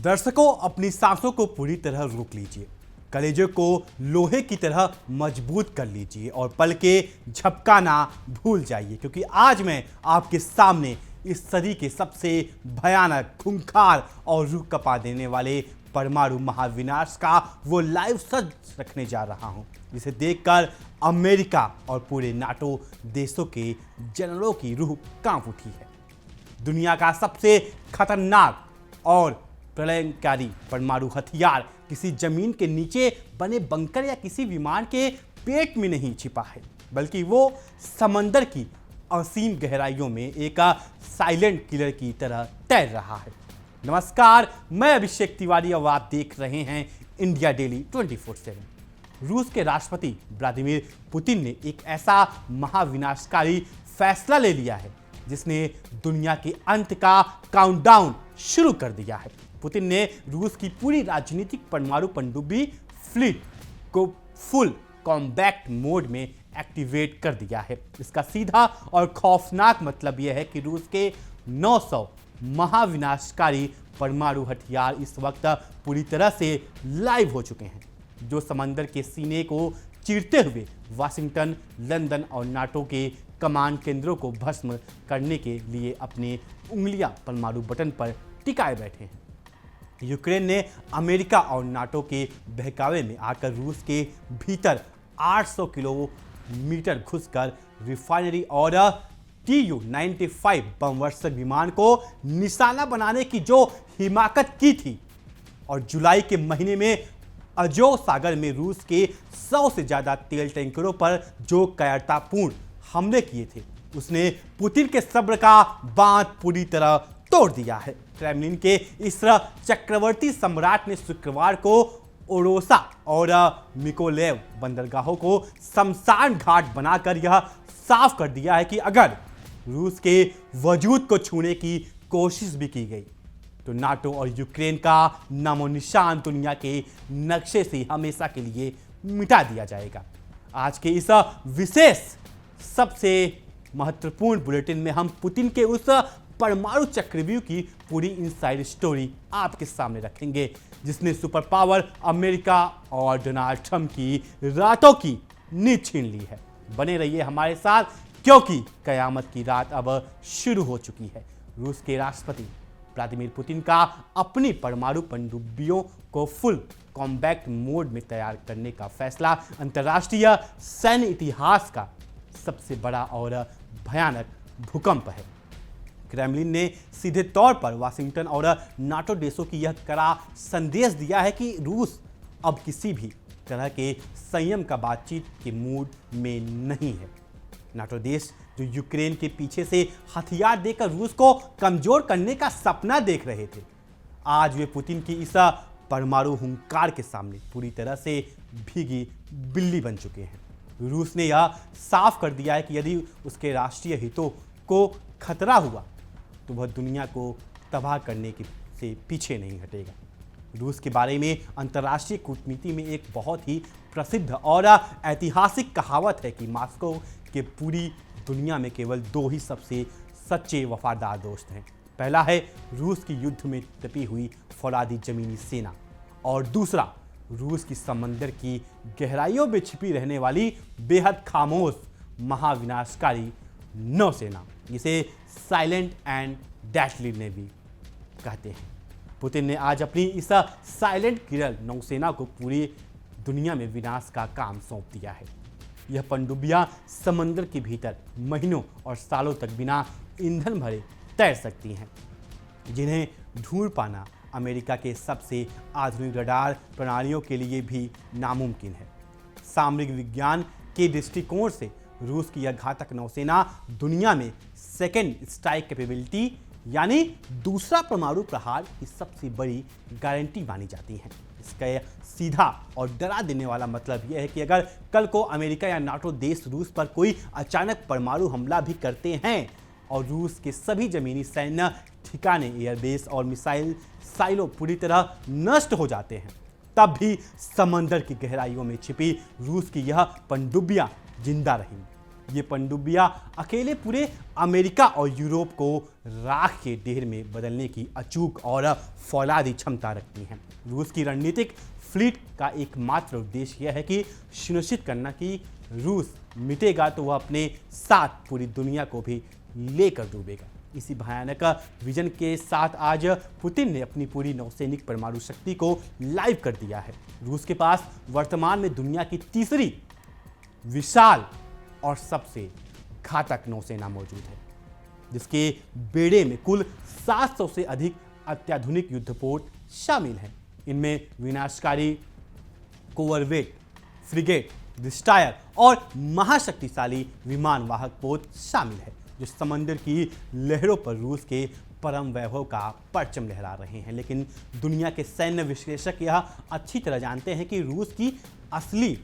दर्शकों, अपनी सांसों को पूरी तरह रोक लीजिए, कलेजे को लोहे की तरह मजबूत कर लीजिए और पल के झपकाना भूल जाइए, क्योंकि आज मैं आपके सामने इस सदी के सबसे भयानक, खूंखार और रूह कपा देने वाले परमाणु महाविनाश का वो लाइव सच रखने जा रहा हूं, जिसे देखकर अमेरिका और पूरे नाटो देशों के जनरलों की रूह कांप उठी है। दुनिया का सबसे खतरनाक और प्रलयंकारी परमाणु हथियार किसी जमीन के नीचे बने बंकर या किसी विमान के पेट में नहीं छिपा है, बल्कि वो समंदर की असीम गहराइयों में एक साइलेंट किलर की तरह तैर रहा है। नमस्कार, मैं अभिषेक तिवारी और आप देख रहे हैं इंडिया डेली 24/7। रूस के राष्ट्रपति व्लादिमीर पुतिन ने एक ऐसा महाविनाशकारी फैसला ले लिया है जिसने दुनिया के अंत का काउंटडाउन शुरू कर दिया है। पुतिन ने रूस की पूरी राजनीतिक परमाणु पनडुब्बी फ्लीट को फुल कॉम्बैट मोड में एक्टिवेट कर दिया है। इसका सीधा और खौफनाक मतलब यह है कि रूस के 900 महाविनाशकारी परमाणु हथियार इस वक्त पूरी तरह से लाइव हो चुके हैं, जो समंदर के सीने को चीरते हुए वाशिंगटन, लंदन और नाटो के कमांड केंद्रों को भस्म करने के लिए अपने उंगलियां परमाणु बटन पर टिकाए बैठे हैं। यूक्रेन ने अमेरिका और नाटो के बहकावे में आकर रूस के भीतर 800 किलोमीटर घुसकर रिफाइनरी और Tu-95 बमवर्षक विमान को निशाना बनाने की जो हिमाकत की थी, और जुलाई के महीने में अजोव सागर में रूस के 100 से ज्यादा तेल टैंकरों पर जो कायरतापूर्ण हमले किए थे, उसने पुतिन के सब्र का बांध पूरी तरह तोड़ दिया है। क्रेमलिन के इस चक्रवर्ती सम्राट ने शुक्रवार को ओरोसा और मिकोलेव बंदरगाहों को शमशान घाट बनाकर यह साफ कर दिया है कि अगर रूस के वजूद को छूने की कोशिश भी की गई तो नाटो और यूक्रेन का नामो निशान दुनिया के नक्शे से हमेशा के लिए मिटा दिया जाएगा। आज के इस विशेष सबसे महत्वपूर्ण बुलेटिन में हम पुतिन के उस परमाणु चक्रव्यूह की पूरी इनसाइड स्टोरी आपके सामने रखेंगे, जिसने सुपर पावर अमेरिका और डोनाल्ड ट्रंप की रातों की नींद छीन ली है। बने रहिए हमारे साथ, क्योंकि कयामत की रात अब शुरू हो चुकी है। रूस के राष्ट्रपति व्लादिमीर पुतिन का अपनी परमाणु पनडुब्बियों को फुल कॉम्बैट मोड में तैयार करने का फैसला अंतर्राष्ट्रीय सैन्य इतिहास का सबसे बड़ा और भयानक भूकंप है। क्रेमलिन ने सीधे तौर पर वाशिंगटन और नाटो देशों की यह कड़ा संदेश दिया है कि रूस अब किसी भी तरह के संयम का बातचीत के मूड में नहीं है। नाटो देश जो यूक्रेन के पीछे से हथियार देकर रूस को कमजोर करने का सपना देख रहे थे, आज वे पुतिन की इस परमाणु हुंकार के सामने पूरी तरह से भीगी बिल्ली बन चुके हैं। रूस ने यह साफ कर दिया है कि यदि उसके राष्ट्रीय हितों को खतरा हुआ तो वह दुनिया को तबाह करने से पीछे नहीं हटेगा। रूस के बारे में अंतर्राष्ट्रीय कूटनीति में एक बहुत ही प्रसिद्ध और ऐतिहासिक कहावत है कि मॉस्को के पूरी दुनिया में केवल 2 ही सबसे सच्चे वफादार दोस्त हैं। पहला है रूस की युद्ध में तपी हुई फौलादी जमीनी सेना, और दूसरा रूस की समंदर की गहराइयों में छिपी रहने वाली बेहद खामोश महाविनाशकारी नौसेना, जिसे साइलेंट एंड डेडली नेवी कहते हैं। पुतिन ने आज अपनी इस साइलेंट किलर नौसेना को पूरी दुनिया में विनाश का काम सौंप दिया है। यह पनडुब्बियां समंदर के भीतर महीनों और सालों तक बिना ईंधन भरे तैर सकती हैं, जिन्हें ढूंढ पाना अमेरिका के सबसे आधुनिक रडार प्रणालियों के लिए भी नामुमकिन है। सामरिक विज्ञान के दृष्टिकोण से रूस की यह घातक नौसेना दुनिया में सेकेंड स्ट्राइक कैपेबिलिटी यानी दूसरा परमाणु प्रहार की सबसे बड़ी गारंटी मानी जाती है। इसका सीधा और डरा देने वाला मतलब यह है कि अगर कल को अमेरिका या नाटो देश रूस पर कोई अचानक परमाणु हमला भी करते हैं और रूस के सभी जमीनी सैन्य ठिकाने, एयरबेस और मिसाइल साइलो पूरी तरह नष्ट हो जाते हैं, तब भी समंदर की गहराइयों में छिपी रूस की यह पनडुब्बियां जिंदा रहेंगी। ये पनडुब्बियां अकेले पूरे अमेरिका और यूरोप को राख के ढेर में बदलने की अचूक और फौलादी क्षमता रखती हैं। रूस की रणनीतिक फ्लीट का एकमात्र उद्देश्य यह है कि सुनिश्चित करना कि रूस मिटेगा तो वह अपने साथ पूरी दुनिया को भी लेकर डूबेगा। इसी भयानक विजन के साथ आज पुतिन ने अपनी पूरी नौसैनिक परमाणु शक्ति को लाइव कर दिया है। रूस के पास वर्तमान में दुनिया की तीसरी विशाल और सबसे घातक नौसेना मौजूद है, जिसके बेड़े में कुल 700 से अधिक अत्याधुनिक युद्धपोत शामिल हैं। इनमें विनाशकारी कोवरवेट, फ्रिगेट, डिस्ट्रॉयर और महाशक्तिशाली विमान वाहक पोत शामिल है, जो समंदर की लहरों पर रूस के परम वैभव का परचम लहरा रहे हैं। लेकिन दुनिया के सैन्य विश्लेषक यह अच्छी तरह जानते हैं कि रूस की असली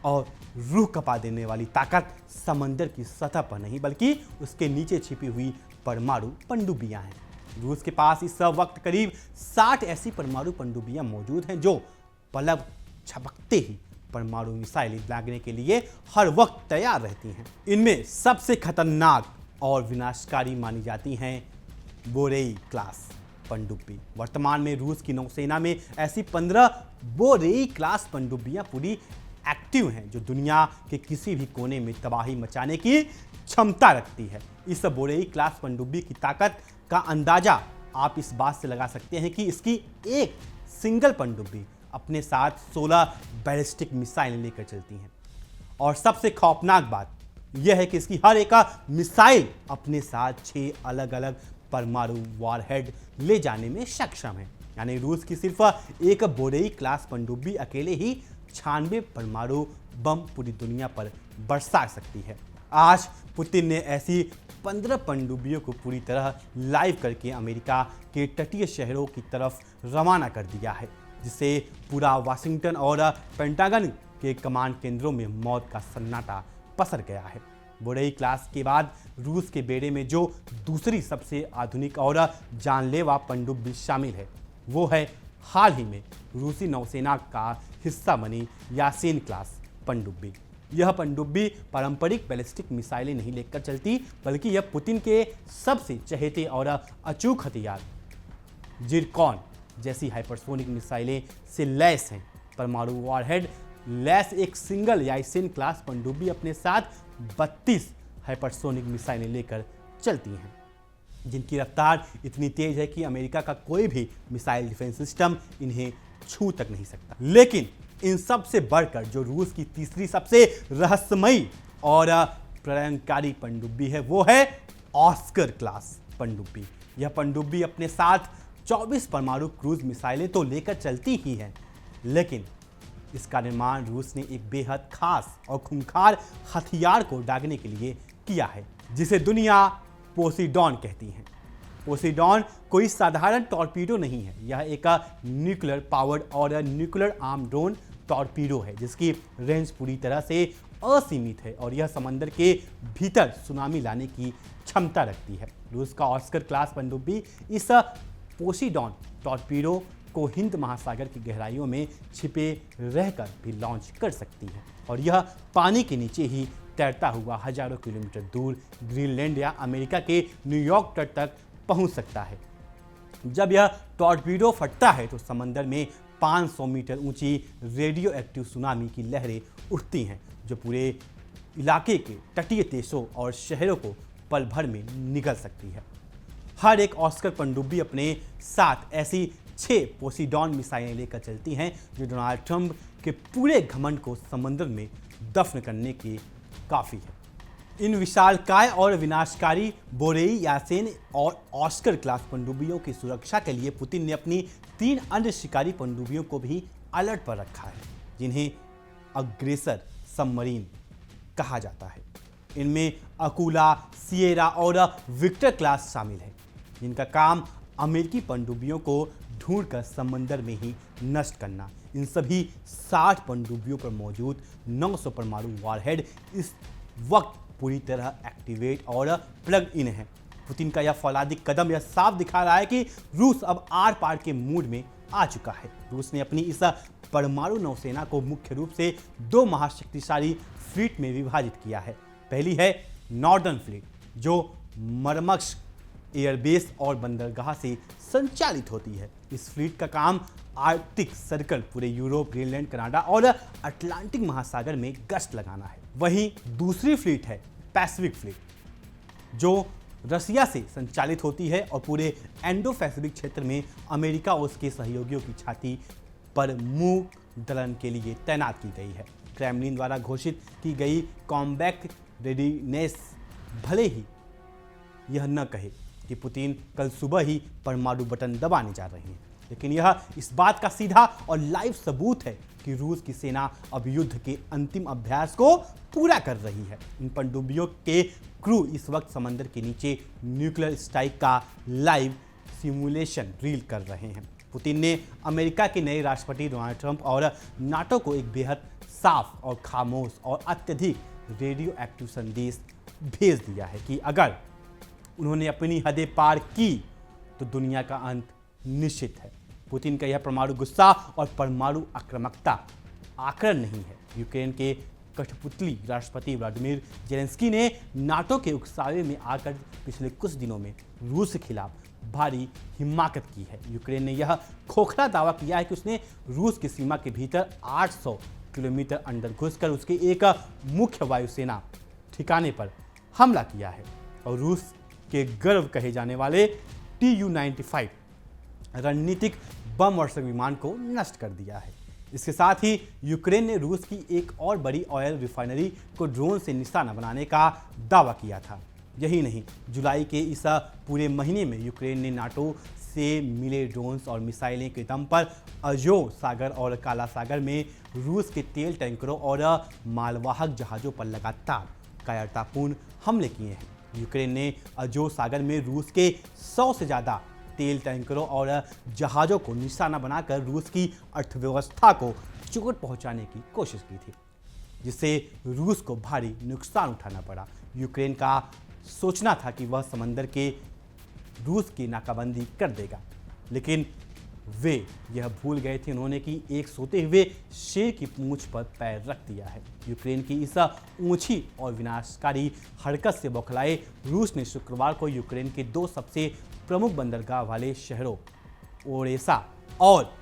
और रूह कपा देने वाली ताकत समंदर की सतह पर नहीं, बल्कि उसके नीचे छिपी हुई परमाणु पनडुब्बियां हैं। रूस के पास इस वक्त करीब 60 ऐसी परमाणु पनडुब्बियां मौजूद हैं जो पलक झपकते ही परमाणु मिसाइल दागने के लिए हर वक्त तैयार रहती हैं। इनमें सबसे खतरनाक और विनाशकारी मानी जाती हैं बोरेई क्लास पनडुब्बी। वर्तमान में रूस की नौसेना में ऐसी 15 बोरेई क्लास पनडुब्बियां पूरी एक्टिव हैं, जो दुनिया के किसी भी कोने में तबाही मचाने की क्षमता रखती है। इस बोरेई क्लास पनडुब्बी की ताकत का अंदाजा आप इस बात से लगा सकते हैं कि इसकी एक सिंगल पनडुब्बी अपने साथ 16 बैलिस्टिक मिसाइल लेकर चलती हैं। और सबसे खौफनाक बात यह है कि इसकी हर एक मिसाइल अपने साथ 6 अलग अलग परमाणु वॉरहेड ले जाने में सक्षम है। यानी रूस की सिर्फ एक बोरेई क्लास पनडुब्बी अकेले ही 96 परमाणु बम पूरी दुनिया पर बरसा सकती है। आज पुतिन ने ऐसी 15 पनडुब्बियों को पूरी तरह लाइव करके अमेरिका के तटीय शहरों की तरफ रवाना कर दिया है, जिससे पूरा वाशिंगटन और पेंटागन के कमांड केंद्रों में मौत का सन्नाटा पसर गया है। बोरेई क्लास के बाद रूस के बेड़े में जो दूसरी सबसे आधुनिक और जानलेवा पनडुब्बी शामिल है, वो है हाल ही में रूसी नौसेना का हिस्सा बनी यासीन क्लास पनडुब्बी। यह पनडुब्बी पारंपरिक बैलिस्टिक मिसाइलें नहीं लेकर चलती, बल्कि यह पुतिन के सबसे चहेते और अचूक हथियार जिरकॉन जैसी हाइपरसोनिक मिसाइलें से लैस हैं। परमाणु वॉरहेड लैस एक सिंगल यासीन क्लास पनडुब्बी अपने साथ 32 हाइपरसोनिक मिसाइलें लेकर चलती हैं, जिनकी रफ्तार इतनी तेज है कि अमेरिका का कोई भी मिसाइल डिफेंस सिस्टम इन्हें छू तक नहीं सकता। लेकिन इन सब से बढ़कर जो रूस की तीसरी सबसे रहस्यमयी और प्रलयंकारी पनडुब्बी है, वो है ऑस्कर क्लास पनडुब्बी। यह पनडुब्बी अपने साथ 24 परमाणु क्रूज मिसाइलें तो लेकर चलती ही है, लेकिन इसका निर्माण रूस ने एक बेहद खास और खूंखार हथियार को दागने के लिए किया है, जिसे दुनिया पोसीडॉन कहती है। पोसीडॉन कोई साधारण टॉर्पीडो नहीं है, यह एक न्यूक्लियर पावर्ड और न्यूक्लियर आर्म ड्रोन टॉर्पीडो है, जिसकी रेंज पूरी तरह से असीमित है और यह समंदर के भीतर सुनामी लाने की क्षमता रखती है। रूस का ऑस्कर क्लास पनडुब्बी इस पोसीडॉन टॉर्पीडो को हिंद महासागर की गहराइयों में छिपे रहकर भी लॉन्च कर सकती है और यह पानी के नीचे ही तैरता हुआ हजारों किलोमीटर दूर ग्रीनलैंड या अमेरिका के न्यूयॉर्क तट तक पहुंच सकता है। जब यह टॉर्पीडो फटता है तो समंदर में 500 मीटर ऊंची रेडियो एक्टिव सुनामी की लहरें उठती हैं, जो पूरे इलाके के तटीय देशों और शहरों को पल भर में निगल सकती है। हर एक ऑस्कर पनडुब्बी अपने साथ ऐसी 6 पोसीडॉन मिसाइलें लेकर चलती हैं, जो डोनाल्ड ट्रंप के पूरे घमंड को समंदर में दफन करने के काफ़ी है। इन विशालकाय और विनाशकारी बोरेई, यासेन और ऑस्कर क्लास पनडुब्बियों की सुरक्षा के लिए पुतिन ने अपनी 3 अन्य शिकारी पनडुब्बियों को भी अलर्ट पर रखा है, जिन्हें अग्रेसर सबमरीन कहा जाता है। इनमें अकूला, सिएरा और विक्टर क्लास शामिल है, जिनका काम अमेरिकी पनडुब्बियों को ढूंढकर समंदर में ही नष्ट करना। इन सभी 60 पनडुब्बियों पर मौजूद 900 परमाणु वॉरहेड इस वक्त पूरी तरह एक्टिवेट और प्लग इन है। पुतिन का यह फौलादी कदम यह साफ दिखा रहा है कि रूस अब आर पार के मूड में आ चुका है। रूस ने अपनी इस परमाणु नौसेना को मुख्य रूप से 2 महाशक्तिशाली फ्लीट में विभाजित किया है। पहली है नॉर्दर्न फ्लीट, जो मरमक्ष एयरबेस और बंदरगाह से संचालित होती है। इस फ्लीट का काम आर्कटिक सर्कल, पूरे यूरोप, ग्रीनलैंड, कनाडा और अटलांटिक महासागर में गश्त लगाना है। वहीं दूसरी फ्लीट है पैसिफिक फ्लीट, जो रसिया से संचालित होती है और पूरे इंडो पैसिफिक क्षेत्र में अमेरिका और उसके सहयोगियों की छाती पर मूक दलन के लिए तैनात की गई है। क्रेमलिन द्वारा घोषित की गई कॉम्बैट रेडीनेस भले ही यह न कहे कि पुतिन कल सुबह ही परमाणु बटन दबाने जा रहे हैं, लेकिन यह इस बात का सीधा और लाइव सबूत है कि रूस की सेना अब युद्ध के अंतिम अभ्यास को पूरा कर रही है। इन पनडुब्बियों के क्रू इस वक्त समंदर के नीचे न्यूक्लियर स्ट्राइक का लाइव सिमुलेशन रील कर रहे हैं। पुतिन ने अमेरिका के नए राष्ट्रपति डोनाल्ड ट्रंप और नाटो को एक बेहद साफ और खामोश और अत्यधिक रेडियो एक्टिव संदेश भेज दिया है कि अगर उन्होंने अपनी हदें पार की तो दुनिया का अंत निश्चित है। पुतिन का यह परमाणु गुस्सा और परमाणु आक्रामकता आकरण नहीं है। यूक्रेन के कठपुतली राष्ट्रपति व्लादिमीर जेलेंस्की ने नाटो के उकसावे में आकर पिछले कुछ दिनों में रूस के खिलाफ भारी हिमाकत की है। यूक्रेन ने यह खोखला दावा किया है कि उसने रूस की सीमा के भीतर 800 किलोमीटर अंदर घुसकर उसके एक मुख्य वायुसेना ठिकाने पर हमला किया है और रूस के गर्व कहे जाने वाले Tu-95 रणनीतिक बम वर्षक विमान को नष्ट कर दिया है। इसके साथ ही यूक्रेन ने रूस की एक और बड़ी ऑयल रिफाइनरी को ड्रोन से निशाना बनाने का दावा किया था। यही नहीं, जुलाई के इस पूरे महीने में यूक्रेन ने नाटो से मिले ड्रोन्स और मिसाइलें के दम पर अजोव सागर और काला सागर में रूस के तेल टैंकरों और मालवाहक जहाज़ों पर लगातार कायरतापूर्ण हमले किए हैं। यूक्रेन ने अजोव सागर में रूस के 100 से ज़्यादा तेल टैंकरों और जहाज़ों को निशाना बनाकर रूस की अर्थव्यवस्था को चोट पहुंचाने की कोशिश की थी, जिससे रूस को भारी नुकसान उठाना पड़ा। यूक्रेन का सोचना था कि वह समंदर के रूस की नाकाबंदी कर देगा, लेकिन वे यह भूल गए थे उन्होंने कि एक सोते हुए शेर की पूंछ पर पैर रख दिया है। यूक्रेन की इस ऊंची और विनाशकारी हरकत से बौखलाए रूस ने शुक्रवार को यूक्रेन के 2 सबसे प्रमुख बंदरगाह वाले शहरों ओडेसा और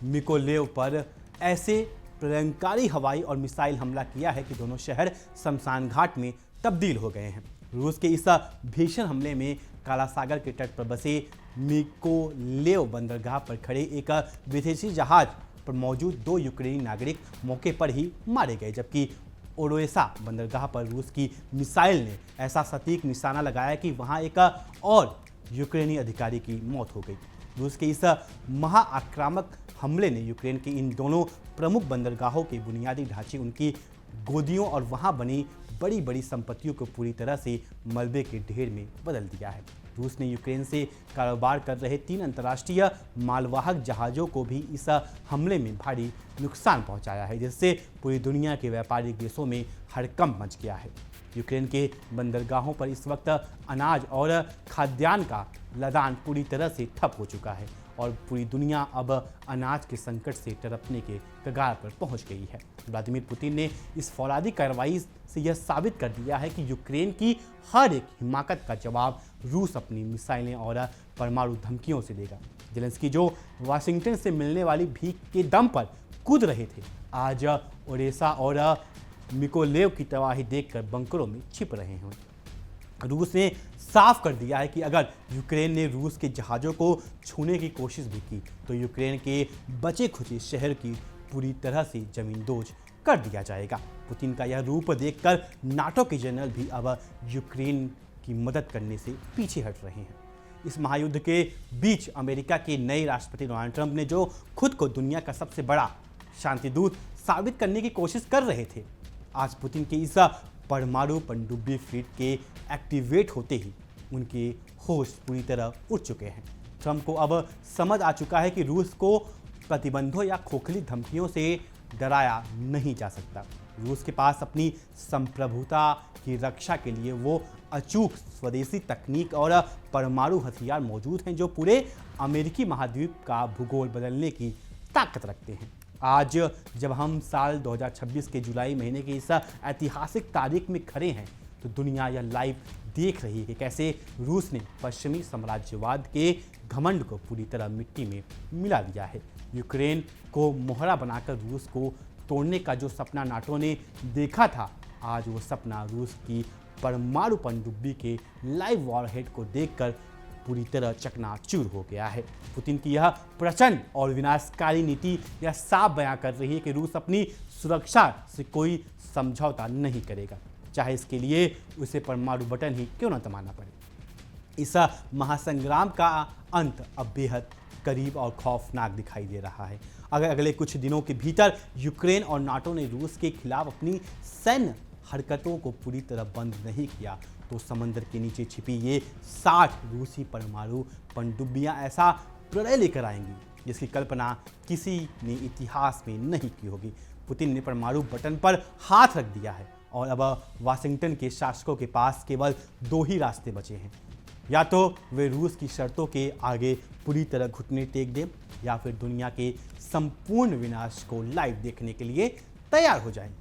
मिकोलेव पर ऐसे प्रलंबकारी हवाई और मिसाइल हमला किया है कि दोनों शहर शमशान घाट में तब्दील हो गए हैं। रूस के इस भीषण हमले में काला सागर के तट पर बसे मिकोलेव बंदरगाह पर खड़े एक विदेशी जहाज पर मौजूद 2 यूक्रेनी नागरिक मौके पर ही मारे गए, जबकि ओडेसा बंदरगाह पर रूस की मिसाइल ने ऐसा सटीक निशाना लगाया कि वहां एक और यूक्रेनी अधिकारी की मौत हो गई। रूस के इस महाआक्रामक हमले ने यूक्रेन के इन दोनों प्रमुख बंदरगाहों के बुनियादी ढांचे, उनकी गोदियों और वहां बनी बड़ी बड़ी संपत्तियों को पूरी तरह से मलबे के ढेर में बदल दिया है। रूस ने यूक्रेन से कारोबार कर रहे 3 अंतर्राष्ट्रीय मालवाहक जहाज़ों को भी इस हमले में भारी नुकसान पहुंचाया है, जिससे पूरी दुनिया के व्यापारिक देशों में हड़कंप मच गया है। यूक्रेन के बंदरगाहों पर इस वक्त अनाज और खाद्यान्न का लदान पूरी तरह से ठप हो चुका है और पूरी दुनिया अब अनाज के संकट से तड़पने के कगार पर पहुंच गई है। व्लादिमीर पुतिन ने इस फौलादी कार्रवाई से यह साबित कर दिया है कि यूक्रेन की हर एक हिमाकत का जवाब रूस अपनी मिसाइलें और परमाणु धमकियों से देगा। जेलेंस्की जो वाशिंगटन से मिलने वाली भीख के दम पर कूद रहे थे, आज ओडेसा और मिकोलेव की तबाही देखकर बंकरों में छिप रहे हैं। रूस ने साफ कर दिया है कि अगर यूक्रेन ने रूस के जहाज़ों को छूने की कोशिश भी की तो यूक्रेन के बचे खुचे शहर की पूरी तरह से जमींदोज कर दिया जाएगा। पुतिन का यह रूप देखकर नाटो के जनरल भी अब यूक्रेन की मदद करने से पीछे हट रहे हैं। इस महायुद्ध के बीच अमेरिका के नए राष्ट्रपति डोनाल्ड ट्रंप ने जो खुद को दुनिया का सबसे बड़ा शांतिदूत साबित करने की कोशिश कर रहे थे, आज पुतिन के इस परमाणु पनडुब्बी फ्लीट के एक्टिवेट होते ही उनके होश पूरी तरह उड़ चुके हैं। ट्रंप को अब समझ आ चुका है कि रूस को प्रतिबंधों या खोखली धमकियों से डराया नहीं जा सकता। रूस के पास अपनी संप्रभुता की रक्षा के लिए वो अचूक स्वदेशी तकनीक और परमाणु हथियार मौजूद हैं जो पूरे अमेरिकी महाद्वीप का भूगोल बदलने की ताकत रखते हैं। आज जब हम साल 2026 के जुलाई महीने की इस ऐतिहासिक तारीख में खड़े हैं तो दुनिया यह लाइव देख रही है कि कैसे रूस ने पश्चिमी साम्राज्यवाद के घमंड को पूरी तरह मिट्टी में मिला दिया है। यूक्रेन को मोहरा बनाकर रूस को तोड़ने का जो सपना नाटो ने देखा था, आज वो सपना रूस की परमाणु पनडुब्बी के लाइव वॉरहेड को देखकर पूरी तरह चकनाचूर हो गया है। पुतिन की यह प्रचंड और विनाशकारी नीति यह साफ बयां कर रही है कि रूस अपनी सुरक्षा से कोई समझौता नहीं करेगा, चाहे इसके लिए उसे परमाणु बटन ही क्यों न दबाना पड़े। इस महासंग्राम का अंत अब बेहद करीब और खौफनाक दिखाई दे रहा है। अगर अगले कुछ दिनों के भीतर यूक्रेन और नाटो ने रूस के खिलाफ अपनी सैन्य हरकतों को पूरी तरह बंद नहीं किया तो समंदर के नीचे छिपी ये 60 रूसी परमाणु पनडुब्बियां ऐसा प्रलय लेकर आएंगी जिसकी कल्पना किसी ने इतिहास में नहीं की होगी। पुतिन ने परमाणु बटन पर हाथ रख दिया है और अब वाशिंगटन के शासकों के पास केवल 2 ही रास्ते बचे हैं, या तो वे रूस की शर्तों के आगे पूरी तरह घुटने टेक दें या फिर दुनिया के संपूर्ण विनाश को लाइव देखने के लिए तैयार हो जाएं।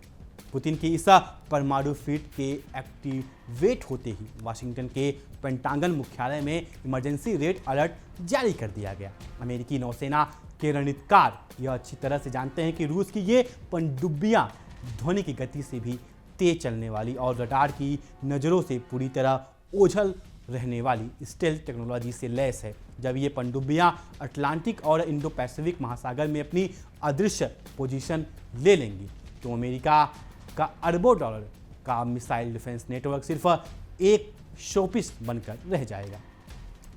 पुतिन की इस परमाणु फ्लीट के एक्टिवेट होते ही वाशिंगटन के पेंटागन मुख्यालय में इमरजेंसी रेड अलर्ट जारी कर दिया गया। अमेरिकी नौसेना के रणनीतिकार यह अच्छी तरह से जानते हैं कि रूस की ये पनडुब्बियां ध्वनि की गति से भी तेज चलने वाली और रडार की नज़रों से पूरी तरह ओझल रहने वाली स्टेल्थ टेक्नोलॉजी से लैस है। जब ये पनडुब्बियां अटलांटिक और इंडो पैसिफिक महासागर में अपनी अदृश्य पोजीशन ले लेंगी तो अमेरिका का अरबों डॉलर का मिसाइल डिफेंस नेटवर्क सिर्फ एक शोपीस बनकर रह जाएगा।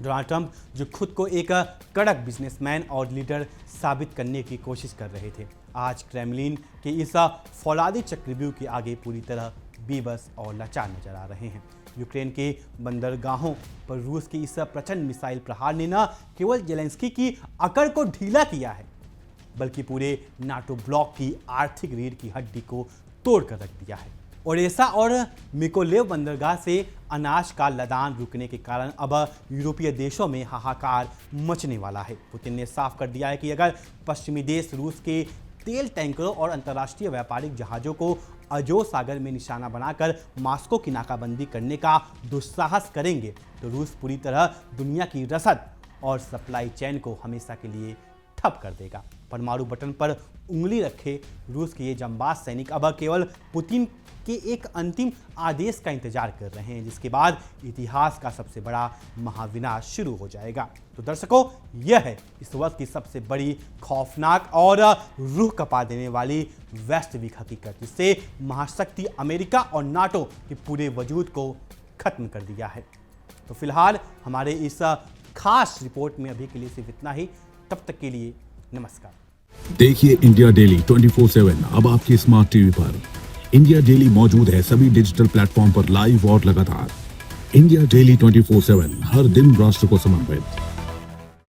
डोनाल्ड ट्रंप जो खुद को एक कड़क बिजनेसमैन और लीडर साबित करने की कोशिश कर रहे थे, आज क्रेमलिन के इस फौलादी चक्रव्यूह के आगे पूरी तरह बेबस और लाचार नजर आ रहे हैं। यूक्रेन के बंदरगाहों पर रूस की इस प्रचंड मिसाइल प्रहार ने न केवल जेलेंस्की की अकड़ को ढीला किया है बल्कि पूरे नाटो ब्लॉक की आर्थिक रीढ़ की हड्डी को तोड़ कर रख दिया है। ओडेसा और मिकोलेव बंदरगाह से अनाज का लदान रुकने के कारण अब यूरोपीय देशों में हाहाकार मचने वाला है। पुतिन ने साफ कर दिया है कि अगर पश्चिमी देश रूस के तेल टैंकरों और अंतर्राष्ट्रीय व्यापारिक जहाज़ों को अजो सागर में निशाना बनाकर मास्को की नाकाबंदी करने का दुस्साहस करेंगे तो रूस पूरी तरह दुनिया की रसद और सप्लाई चेन को हमेशा के लिए ठप कर देगा। परमाणु बटन पर उंगली रखे रूस के ये जांबाज सैनिक अब केवल पुतिन के एक अंतिम आदेश का इंतजार कर रहे हैं, जिसके बाद इतिहास का सबसे बड़ा महाविनाश शुरू हो जाएगा। तो दर्शकों, यह है इस वक्त की सबसे बड़ी खौफनाक और रूह कपा देने वाली वास्तविक हकीकत, जिससे महाशक्ति अमेरिका और नाटो के पूरे वजूद को खत्म कर दिया है। तो फिलहाल हमारे इस खास रिपोर्ट में अभी के लिए सिर्फ इतना ही। तब तक के लिए नमस्कार। देखिए इंडिया डेली 24/7 अब आपके स्मार्ट टीवी पर। इंडिया डेली मौजूद है सभी डिजिटल प्लेटफॉर्म पर लाइव और लगातार। इंडिया डेली 24/7 हर दिन राष्ट्र को समर्पित।